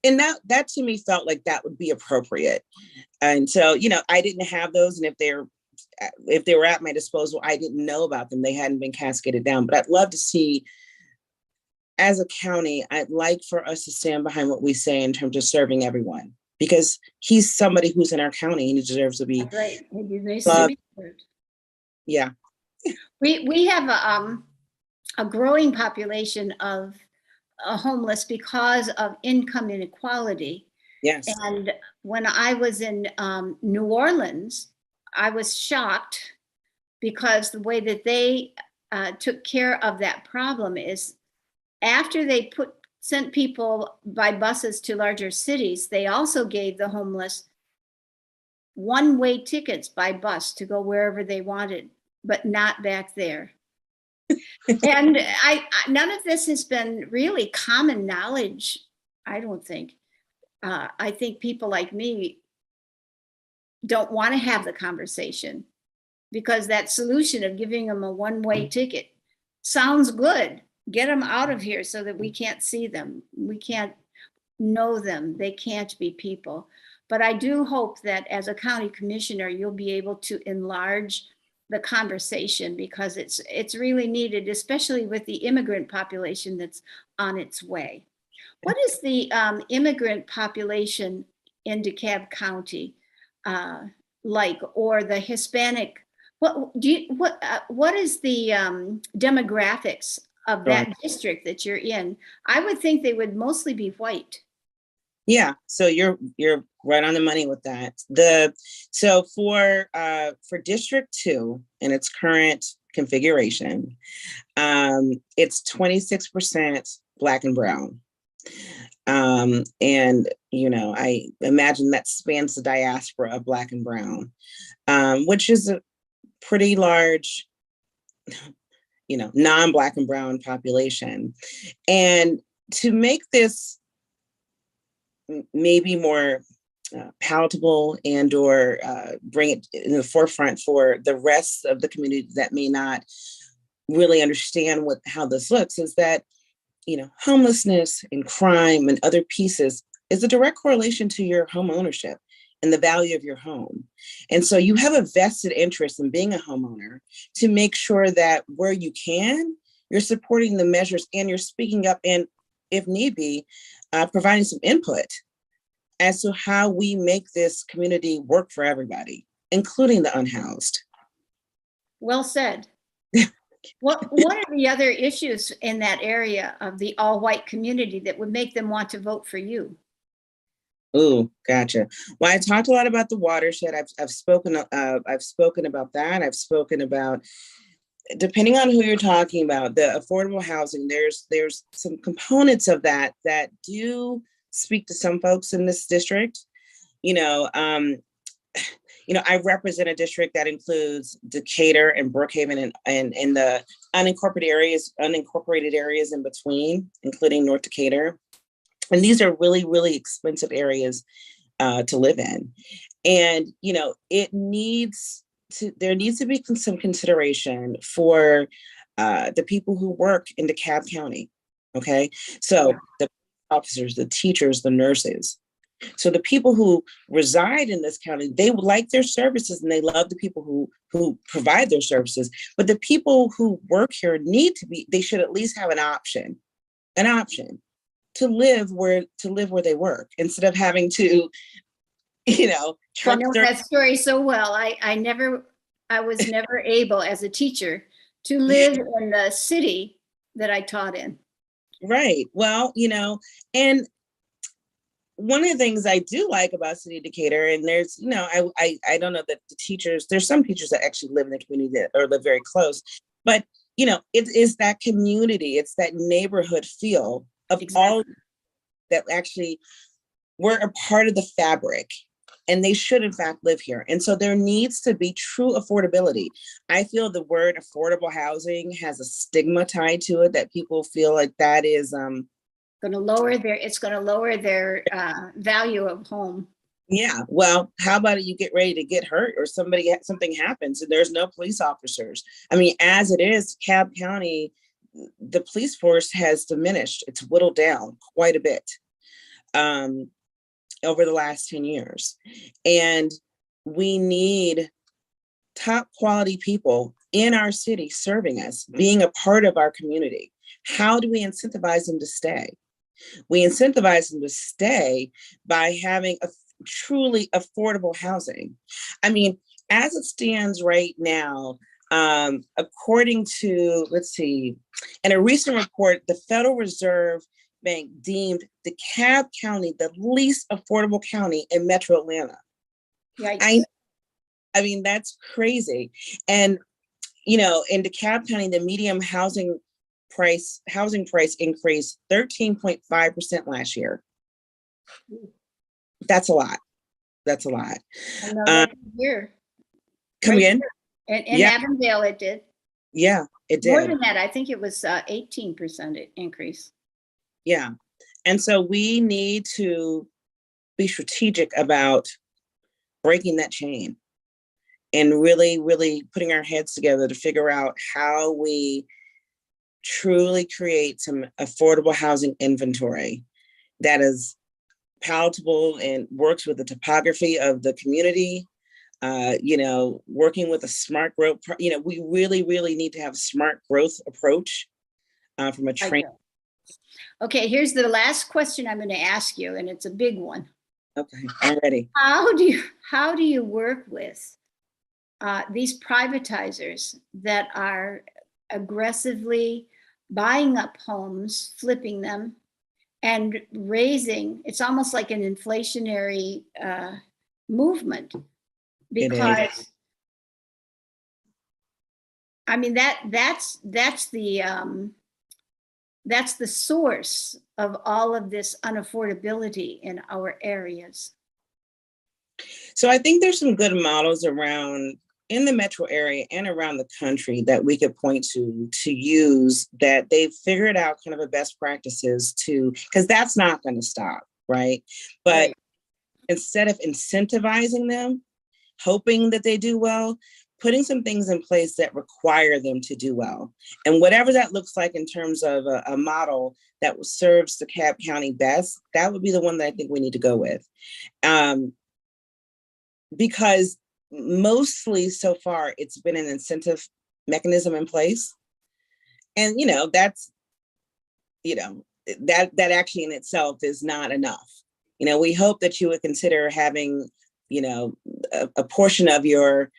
And that to me felt like that would be appropriate. And so, I didn't have those. And if they were at my disposal, I didn't know about them. They hadn't been cascaded down. But I'd love to see, as a county, I'd like for us to stand behind what we say in terms of serving everyone, because he's somebody who's in our county and he deserves to be. Right. He deserves to be served. Yeah. We have a growing population of homeless because of income inequality. Yes. And when I was in New Orleans, I was shocked because the way that they took care of that problem is, after they sent people by buses to larger cities, they also gave the homeless one-way tickets by bus to go wherever they wanted, but not back there. And none of this has been really common knowledge, I don't think. I think people like me don't want to have the conversation, because that solution of giving them a one-way ticket sounds good. Get them out of here so that we can't see them. We can't know them. They can't be people. But I do hope that as a county commissioner, you'll be able to enlarge the conversation, because it's really needed, especially with the immigrant population that's on its way. What is the immigrant population in Dekalb County like, or the Hispanic? What is the demographics of that district that you're in? I would think they would mostly be white. Yeah, so you're right on the money with that. So for District 2 in its current configuration, it's 26% Black and brown. And I imagine that spans the diaspora of Black and brown, which is a pretty large, non-Black and brown population. And to make this maybe more palatable and or bring it in the forefront for the rest of the community that may not really understand how this looks, is that, homelessness and crime and other pieces is a direct correlation to your home ownership and the value of your home. And so you have a vested interest in being a homeowner to make sure that where you can, you're supporting the measures and you're speaking up, and if need be, providing some input as to how we make this community work for everybody, including the unhoused. Well said. What are the other issues in that area of the all-white community that would make them want to vote for you? Oh, gotcha. Well, I talked a lot about the watershed. I've spoken about that. I've spoken about, depending on who you're talking about, the affordable housing. There's some components of that do speak to some folks in this district. I represent a district that includes Decatur and Brookhaven and the unincorporated areas in between, including North Decatur. And these are really, really expensive areas to live in. And, there needs to be some consideration for the people who work in DeKalb County. Okay, so the officers, the teachers, the nurses. So the people who reside in this county, they would like their services and they love the people who provide their services. But the people who work here they should at least have an option to live where they work instead of having to, I truck know that story so well. I was never able as a teacher to live in the city that I taught in. Right. Well, and one of the things I do like about City of Decatur, and there's, I don't know that the teachers, there's some teachers that actually live in the community or live very close, but it is that community, it's that neighborhood feel of all that actually we're a part of the fabric, and they should in fact live here. And so there needs to be true affordability. I feel the word affordable housing has a stigma tied to it that people feel like that is going to lower their value of home. Yeah, well, how about you get ready to get hurt or something happens and there's no police officers? I mean, as it is, DeKalb County, the police force has diminished. It's whittled down quite a bit over the last 10 years. And we need top quality people in our city serving us, being a part of our community. How do we incentivize them to stay? We incentivize them to stay by having a truly affordable housing. I mean, as it stands right now, according to, in a recent report, the Federal Reserve Bank deemed DeKalb County the least affordable county in Metro Atlanta. Yikes. I mean, that's crazy. And, in DeKalb County, the median housing price increased 13.5% last year. That's a lot. I know that here. Come right again? Here. In Avondale, it did. Yeah, it did. More than that, I think it was 18% increase. Yeah. And so we need to be strategic about breaking that chain and really, really putting our heads together to figure out how we truly create some affordable housing inventory that is palatable and works with the topography of the community, working with a smart growth, we really, really need to have a smart growth approach from a train. Okay, here's the last question I'm going to ask you, and it's a big one. Okay, I'm ready. How do you work with these privatizers that are aggressively buying up homes, flipping them, and raising? It's almost like an inflationary movement, because I mean that's the source of all of this unaffordability in our areas. So I think there's some good models around in the metro area and around the country that we could point to use, that they've figured out kind of a best practices because that's not going to stop, right? But instead of incentivizing them, hoping that they do well, putting some things in place that require them to do well. And whatever that looks like in terms of a model that serves DeKalb County best, that would be the one that I think we need to go with. Because mostly so far, it's been an incentive mechanism in place. And, that's, that actually in itself is not enough. We hope that you would consider having, a portion of your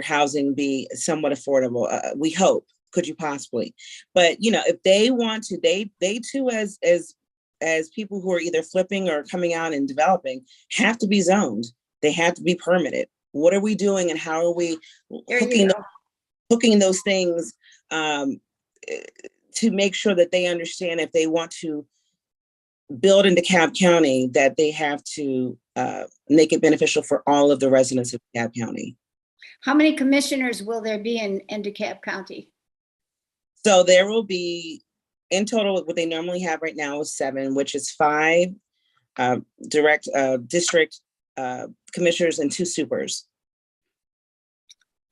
housing be somewhat affordable. We hope. Could you possibly? But if they want to, they too, as people who are either flipping or coming out and developing, have to be zoned. They have to be permitted. What are we doing, and how are we hooking those things to make sure that they understand if they want to build in DeKalb County, that they have to make it beneficial for all of the residents of DeKalb County. How many commissioners will there be in DeKalb County? So there will be, in total, what they normally have right now is 7, which is 5 district commissioners and 2 supers.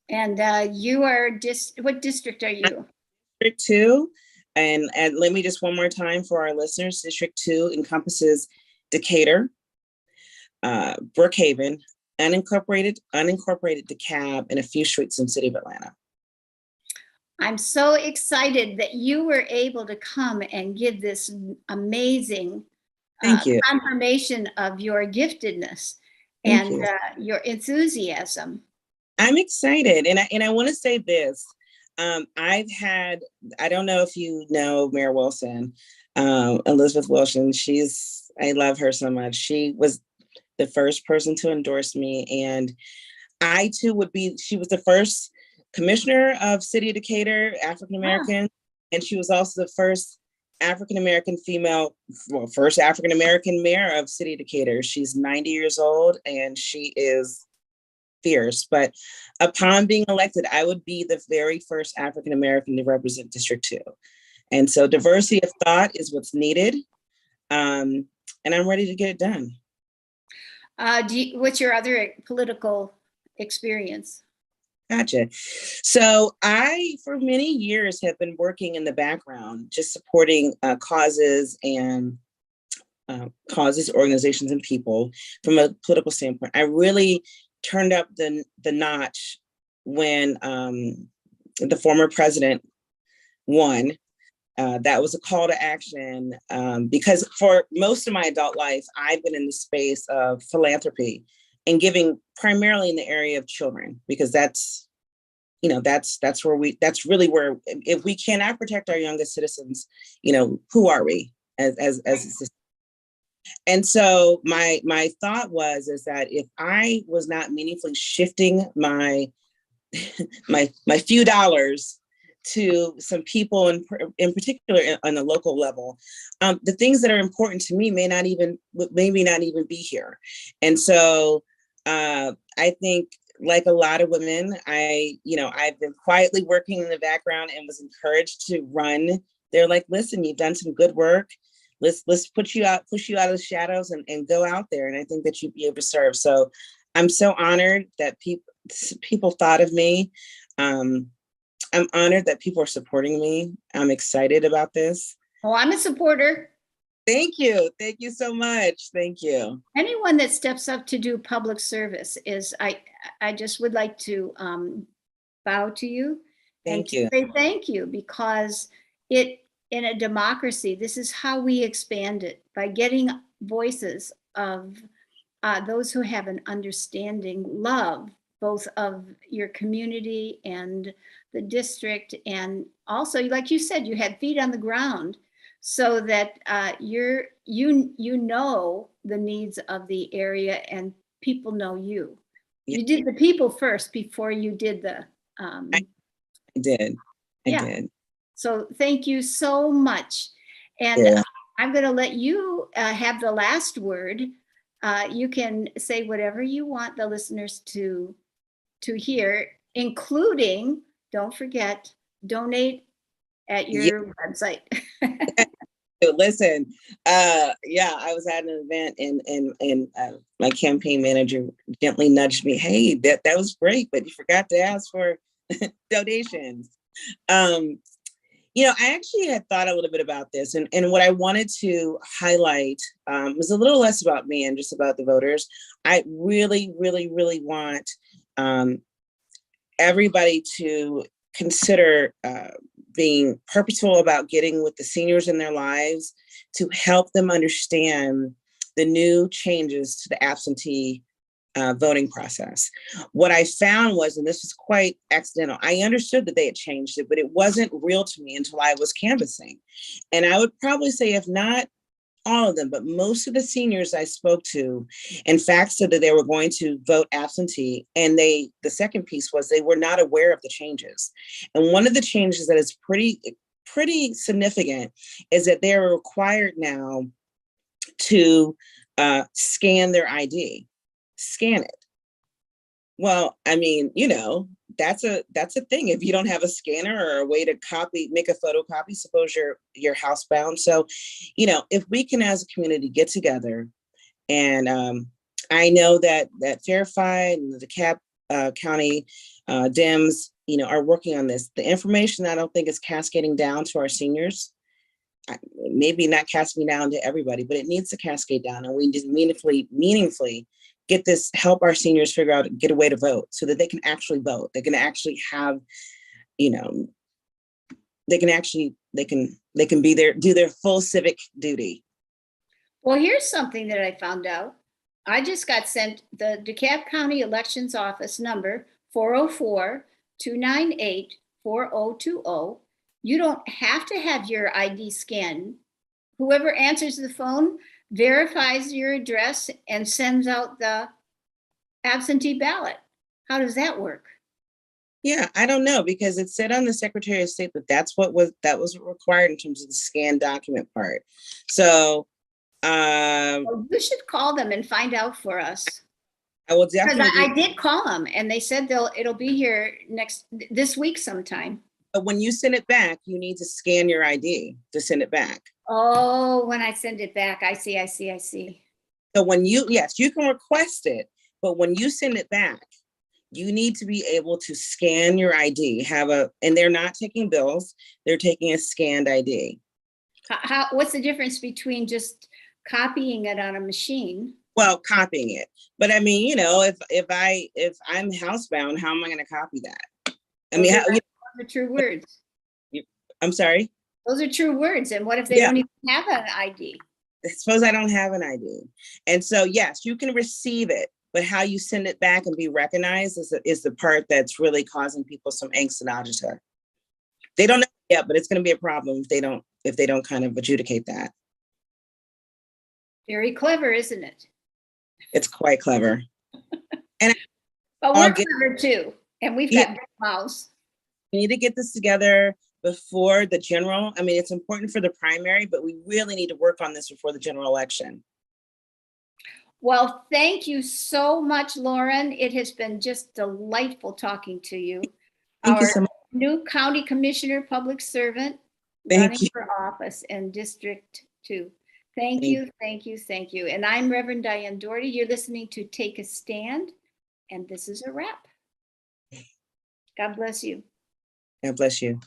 And you are what district are you? District 2, and let me just one more time for our listeners, District 2 encompasses Decatur, Brookhaven, unincorporated Dekalb, and a few streets in the city of Atlanta. I'm so excited that you were able to come and give this amazing Thank you. confirmation of your giftedness Thank and you. your enthusiasm. I'm excited, and I want to say this. I've had, I don't know if you know Mayor Wilson, Elizabeth Wilson. I love her so much. She was the first person to endorse me, and I too she was the first commissioner of City of Decatur, African American, and she was also the first African American first African American mayor of City of Decatur. She's 90 years old, and she is fierce. But upon being elected, I would be the very first African American to represent District 2. And so diversity of thought is what's needed. And I'm ready to get it done. What's your other political experience? Gotcha. So I, for many years, have been working in the background, just supporting causes, organizations, and people from a political standpoint. I really turned up the notch when the former president won. That was a call to action because for most of my adult life, I've been in the space of philanthropy and giving primarily in the area of children, because that's really where, if we cannot protect our youngest citizens, who are we as a system? And so my thought is that if I was not meaningfully shifting my few dollars to some people in particular on the local level, the things that are important to me may not even be here. And so I think, like a lot of women, I've been quietly working in the background and was encouraged to run. They're like, listen, you've done some good work. Let's push you out of the shadows and go out there. And I think that you'd be able to serve. So I'm so honored that people thought of me. I'm honored that people are supporting me. I'm excited about this. Oh, I'm a supporter. Thank you. Thank you so much. Thank you. Anyone that steps up to do public service I just would like to bow to you. Thank and you. say thank you, because in a democracy, this is how we expand it, by getting voices of those who have an understanding love, both of your community and the district. And also, like you said, you had feet on the ground, so that you know the needs of the area and people know you. Yeah. You did the people first before you did the. I did. So thank you so much. And I'm going to let you have the last word. You can say whatever you want the listeners to hear, including, don't forget, donate at your website. Listen, I was at an event and my campaign manager gently nudged me, hey, that was great, but you forgot to ask for donations. I actually had thought a little bit about this, and what I wanted to highlight was a little less about me and just about the voters. I really, really, really want everybody to consider being purposeful about getting with the seniors in their lives to help them understand the new changes to the absentee voting process. What I found was, and this was quite accidental, I understood that they had changed it, but it wasn't real to me until I was canvassing. And I would probably say, if not all of them, but most of the seniors I spoke to, in fact, said that they were going to vote absentee. And the second piece was they were not aware of the changes. And one of the changes that is pretty significant is that they're required now to scan their ID. Scan it. Well, I mean, that's a thing. If you don't have a scanner or a way to make a photocopy, suppose you're housebound. So, if we can, as a community, get together, and I know that Fairfield and the DeKalb County Dems are working on this. The information I don't think is cascading down to our seniors. Maybe not cascading down to everybody, but it needs to cascade down, and we just meaningfully get this, help our seniors figure out, get a way to vote so that they can actually vote. They can actually have, they can be there, do their full civic duty. Well, here's something that I found out. I just got sent the DeKalb County Elections Office number 404-298-4020. You don't have to have your ID scanned. Whoever answers the phone verifies your address and sends out the absentee ballot. How does that work? Yeah, I don't know, because it said on the Secretary of State that that was required in terms of the scanned document part. So Well, you should call them and find out for us. I will Because definitely. I did call them and they said it'll be here this week sometime. But when you send it back, you need to scan your ID to send it back. Oh, when I send it back, I see. So yes, you can request it, but when you send it back, you need to be able to scan your ID, and they're not taking bills, they're taking a scanned ID. What's the difference between just copying it on a machine? Well, copying it. But I mean, if I'm housebound, how am I going to copy that? I mean, those are true words. I'm sorry? Those are true words. And what if they don't even have an ID? Suppose I don't have an ID. And so, yes, you can receive it, but how you send it back and be recognized is the part that's really causing people some angst and agita. They don't know yet, but it's going to be a problem if they don't kind of adjudicate that. Very clever, isn't it? It's quite clever. And but we're clever too. And we've got big mouths. We need to get this together before the general. I mean, it's important for the primary, but we really need to work on this before the general election. Well, thank you so much, Lauren. It has been just delightful talking to you. Thank you so much. New County Commissioner, public servant, Thank you for office in District 2. Thank you. And I'm Reverend Diane Dougherty. You're listening to Take a Stand, and this is a wrap. God bless you. God bless you.